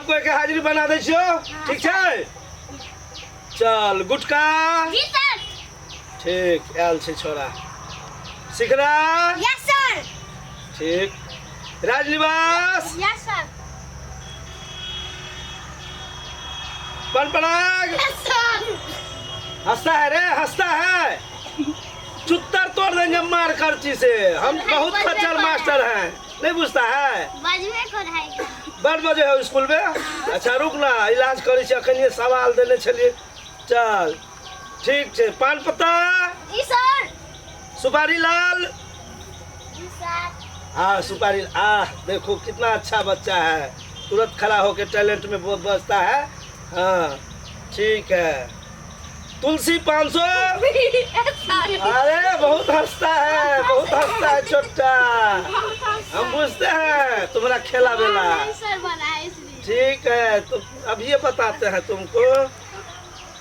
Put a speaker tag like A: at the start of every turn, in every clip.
A: सबको के हाजिरी बना दे छियो, ठीक है? चल गुटका
B: जी सर।
A: ठीक आयल छै छोरा। सिकरा
B: यस सर।
A: ठीक। राजनिवास
B: यस सर।
A: पन पराग
B: यस सर।
A: हंसता है रे, हंसता है। चुत्तर तोड़ देंगे मार करची से। हम बहुत खच्चर मास्टर हैं, नहीं बुझता है?
B: बजबे कराएगा।
A: बड़ बजे हो स्कूल में? अच्छा रुक ना, इलाज करे छी, अखन सवाल देने छलिए। चल ठीक छै। पान पत्ता
B: जी सर।
A: सुपारी लाल
B: जी सर।
A: हाँ सुपारी। देखो कितना अच्छा बच्चा है, तुरंत खड़ा होके टैलेंट में बहुत बचता है। हाँ ठीक है। तुलसी 500। अरे बहुत हंसता है, बहुत हंसता है छोटा। हम बुझते हैं तुम्हारा खेला बेला।
B: सर बनाए इसलिए।
A: ठीक है तो अब ये बताते हैं तुमको।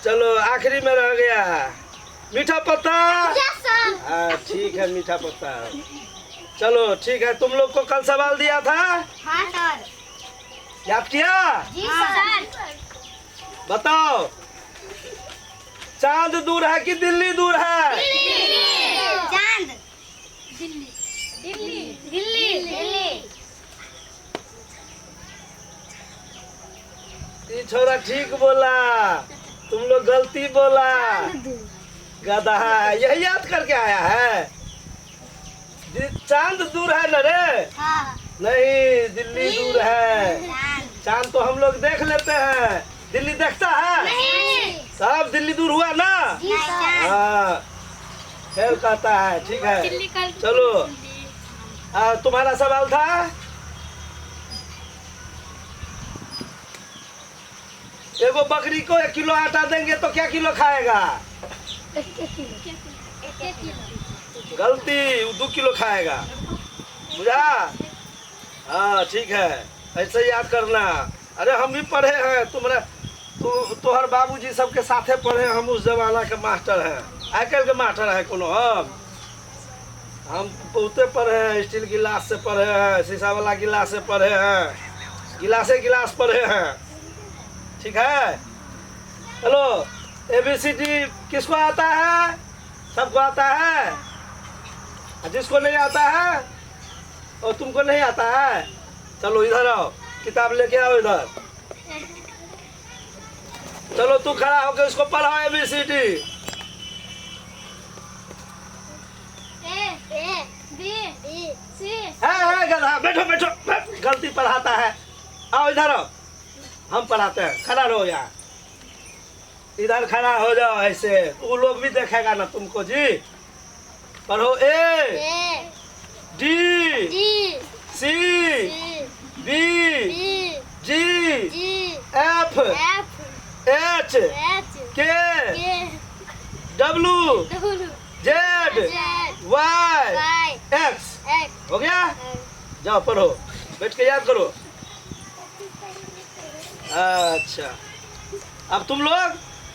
A: चलो आखिरी में रह गया मीठा पत्ता।
B: Yes sir.
A: हाँ ठीक है मीठा पत्ता। चलो ठीक है, तुम लोग को कल सवाल दिया था,
B: हाँ सर।
A: याद किया?
B: जी सर।
A: बताओ चांद दूर है कि दिल्ली दूर है?
B: चांद। दिल्ली। दिल्ली। दिल्ली। दिल्ली।
A: ये छोरा ठीक बोला, तुम लोग गलती बोला। गधा है, यही याद करके आया है। चांद दूर है न रे?
B: हाँ।
A: नहीं दिल्ली दूर है।
B: चांद।
A: चांद तो हम लोग देख लेते हैं, दिल्ली देखता है?
B: नहीं।
A: सब दिल्ली दूर हुआ ना?
B: जी सर।
A: हाँ खेल कहता है, ठीक है। चलो तुम्हारा सवाल था। एगो बकरी को 1 किलो आटा देंगे तो क्या किलो खाएगा? गलती, 2 किलो खाएगा। बुझा? हाँ ठीक है, ऐसे ही याद करना। अरे हम भी पढ़े हैं, तोहर बाबूजी सबके साथे पढ़े। हम उस जमाना के मास्टर हैं, आजकल के मास्टर है कोनो। हम बहुते पढ़े हैं, स्टील गिलास से पढ़े हैं, शीशा वाला गिलास से पढ़े हैं, गिलास पढ़े हैं, ठीक है? हेलो ABCD किसको आता है? सबको आता है। जिसको नहीं आता है और तुमको नहीं आता है, चलो इधर आओ, किताब लेके आओ इधर। चलो तू खड़ा होकर उसको पढ़ाओ ABCD। है गधा, बैठो बैठो, गलती पढ़ाता है। आओ इधर आओ, हम पढ़ाते हैं। खड़ा रहो यहाँ, इधर खड़ा हो जाओ ऐसे, वो लोग भी देखेगा ना तुमको। जी पढ़ो। A D C B G F H K W Z Y X। हो गया? जाओ पढ़ो, बैठ के याद करो। अच्छा अब तुम लोग